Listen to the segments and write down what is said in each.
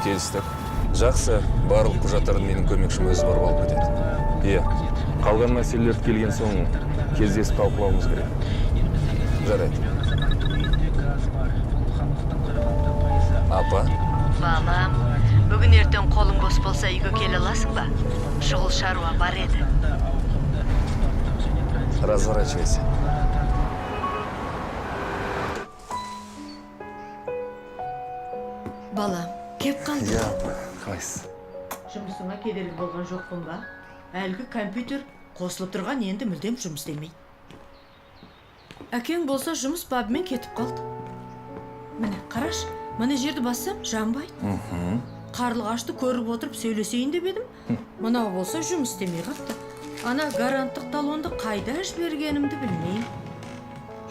келістік. Жақсы, барлық құжаттарын менің көмекшім өзі барып алып кетеді. Қалған мәселелер келген соң кездесіп талқылауымыз керек. Жарайды. Апа? Балам, бүгін ертең қолың бос болса үйге келе аласың ба? Шұғыл шаруа бар еді. Разворачивайся. Балам, кеп қалды. Қайсы. Жұмысыңа кедергі болған жоқпын ба? Әлгі компьютер қосылып тұрған енді мүлдем жұмыс істемейді. Әкең болса жұмыс бабымен кетіп қалды. Міне, қараш, мына жерді бассам жанбайды. Қарлығашты көріп отырып сөйлесейін деп едім. Мынау болса жұмыс істемей қапты. Ана гаранттық талонды қайда жібергенімді білмеймін.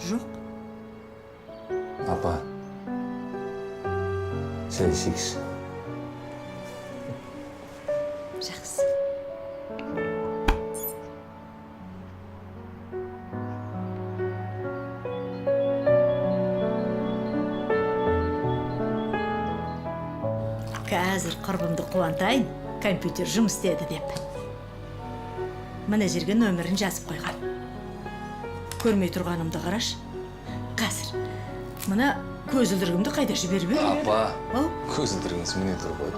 Жоқ. Апа, шай ішейікші. Жақсы. Қазір құрбымды қуантайын, компьютер жұмыс істеді деп. Мына жерге нөмірін жазып қойған. Көрмей тұрғанымды қараш. Қазір. Мына көзілдірігімді қайда жіберіп едім? Апа, көзілдірігіңіз міне тұр ғой.